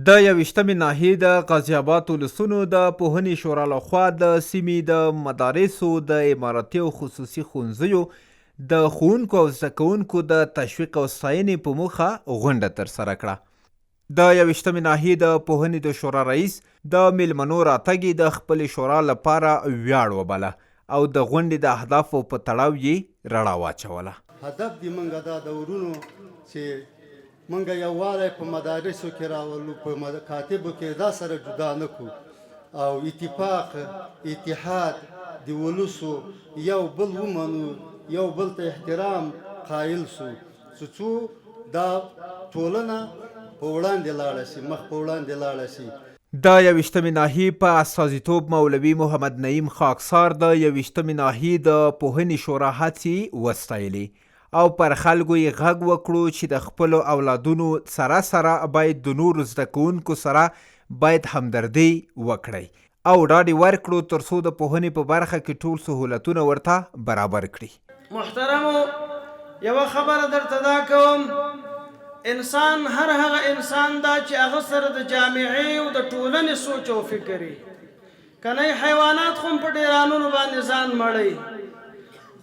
د 21مې ناحیې د غازي اباد ولسونو د پوهنې شورا لخوا د سیمې د مدارسو د اماراتي او خصوصي ښوونځیو د ښوونکو او زده کوونکو د تشویق او ستاینې په موخه غونډه ترسره کړه. د 21مې ناحیې د پوهنې د شورا رئیس د میلمنو راتګ د خپلې شورا لپاره ویاړ وبله او د غونډې د اهدافو په تړاو یې رڼا واچوله. هدف دې موږ دا د ورونو چې موږ یووالی په مدارسو کې راولو، په مکاتبو کې دا سره جدا نه کړو او اتفاق اتحاد د ولسو یو بل ومنو، یو بل ته احترام قایل سو، څو دا ټولنه په وړاندې لاړه شي، مخ په وړاندې لاړه شي. د 21مې ناحیې په استازیتوب مولوي محمد نعیم خاکسار د 21مې ناحیې د پوهنې شورا هڅې وستایلې او پر خلکو یې غږ وکړو چې د خپلو اولادونو سره باید د نورو زده کوونکو سره باید همدردي وکړي او ډاډ یې ورکړو ترڅو د پوهنې په برخه کې ټول سهولتونه ورته برابر کړي. محترمو، یوه خبره درته دا کوم، انسان هر هغه انسان دا چې هغه سره د جامعې او د ټولنې سوچ او فکر وي، که نه حیوانات خو په ډیرانونو باندې ځان مړی،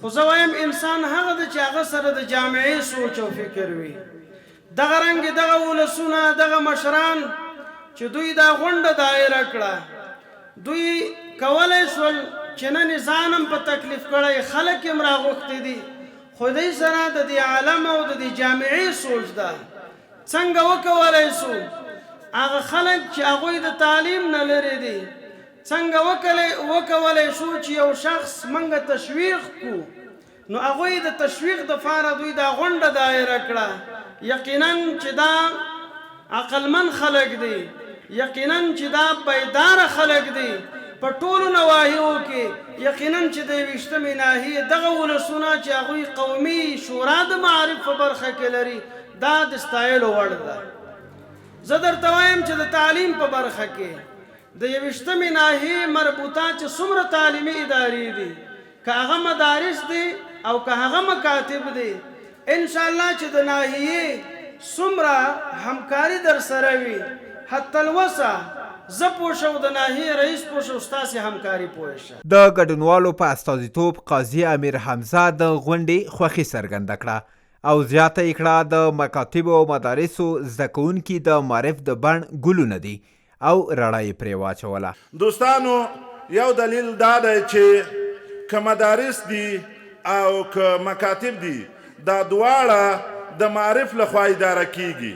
خو زه وایم انسان هغه ده چې هغه سره د جامعې سوچ او فکر وي. دغه رنګې دغه ولسونه، دغه مشران چې دوی دا غونډه دایره کړه، دوی کولی شول چې نن ځان هم په تکلیف کړی، خلک هم راغوښتي دي، خو دوی سره د دې عالم او د دې جامعې سوچ ده. څنګه وکولی شو هغه خلک چې هغوی د تعلیم نه لرې دي، څنګه وکولی شو چې یو شخص منګه تشویق کو، نو هغوی د تشویق دپاره دوی دا غونډه دایره کړه. یقینا چې دا عقلمند خلک دي، یقینا چې دا بیداره خلک دي په ټولو نواحیو کې، یقینا چې د 21مې ناحیې دغه ولسونه چې هغوی قومي شورا د معارف په برخه کې لري، دا د ستایلو وړ ده. زه درته وایم چې د تعلیم په برخه کې د 21مې ناحیې مربوطه چې څومره تعلیمي ادارې دي، که هغه مدارس دي او که هغه مکاتب دي، انشاءالله چې د ناحیې څومره همکاري در سره وي، حتی الوسه زه پوه شو، د ناحیې رئیس پوه شو، ستاسې همکاري پوه شه. د ګډونوالو په استازیتوب قاضي امیر حمزه د غونډې خوښي څرګنده کړه او زیاته یې کړه د مکاتبو او مدارسو زده کوونکي د معرف د بڼ ګلونه دي او رڼا یې پرې واچوله. دوستانو، یو دلیل دا دی چې که مدارس دي او که مکاتب دي، دا دواړه د معرف لخوا اداره کیږي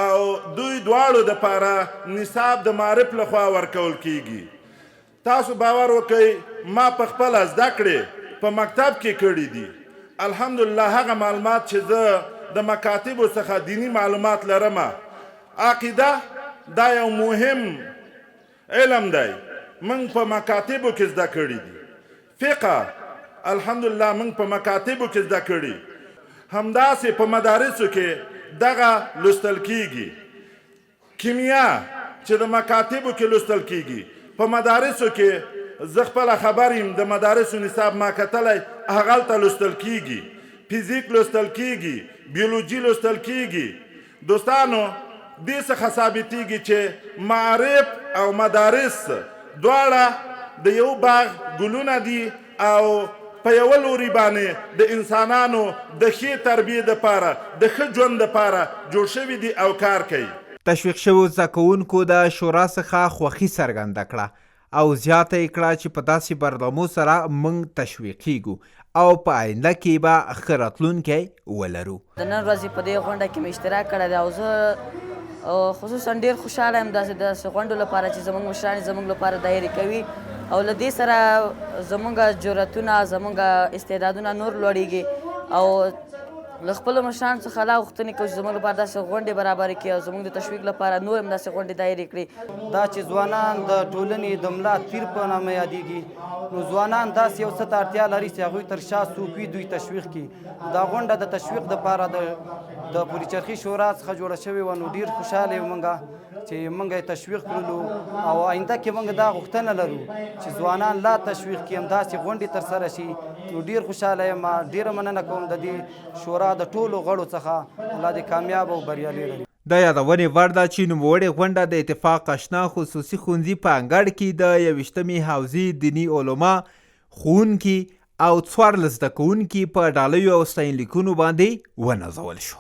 او دوی دواړو دپاره نصاب د معرف لخوا ورکول کیږي. تاسو باور وکئ، ما په خپله زده کړې په مکتب کې کړي دي. الحمدلله هغه معلومات چې زه د مکاتبو څخه دینی معلومات لرم، عقیده دا یو مهم علم دی، موږ په مکاتبو کې زده کړي دي. فقه الحمدلله موږ په مکاتبو کې زده کړي، همداسې په مدارسو کې دغه لوستل کیږي. کیمیا چې د مکاتبو کې لوستل کیږي، په مدارسو کې زه خپله خبر یم، د مدارسو نصاب ما کتلی، هغلته لوستل کیږي، فیزیک لوستل کیږي، بیولوژي لوستل کیږي. دوستانو، دې څخه ثابتېږي چې معارف او مدارس دواړه د یو باغ ګلونه دي او په یوه لوري باندې د انسانانو د ښې تربیې دپاره، د ښه ژوند دپاره جوړ شوي دي او کار کوي. تشویق شوو زده کوونکو د شورا څخه خوښي څرګنده کړه او زیاته یې کړه چې په داسې برنامو سره موږ تشویقیږو او په آینده کې به ښه راتلونکی ولرو. د نن ورځې په دې غونډه کې مې اشتراک کړی دی او زه خصوصا ډېر خوشحاله یم داسې غونډو لپاره چې زموږ مشران زموږ لپاره دایرې کوي او له دې سره زموږ جرأتونه، زموږ استعدادونه نور لوړېږي او له خپلو مشرانو څخه لا غوښتنې کوو چې زموږ لپاره داسې غونډې برابرې کړي او زموږ د تشویق لپاره نور هم داسې غونډې دایرې کړي. دا چې ځوانان د ټولنې د ملا تیر په نامه یادېږي، نو ځوانان داسې یو څه ته اړتیا لري چې هغوی تر شا څوک وي، دوی تشویق کړي. دا غونډه د تشویق دپاره د پورچرخي شورا څخه جوړه شوې وه، نو ډېر خوشحاله یو موږ چې موږ یې تشویق کړلو او آینده کې موږ دا غوښتنه لرو چې ځوانان لا تشویق کړي، همداسې غونډې ترسره شي. نو ډېر خوشحاله یم، ډېره مننه کوم د دې شورا د ټولو غړو څخه. الله دې کامیاب او بریالي لري. د یادونې وړ ده چې نوموړې غونډه د اتفاق اشنا خصوصي ښوونځي په انګړ کې د 21مې حوزې دیني علما، ښوونکي او 14 زده کوونکي په ډالیو او ستاینلیکونو باندې ونازول شو.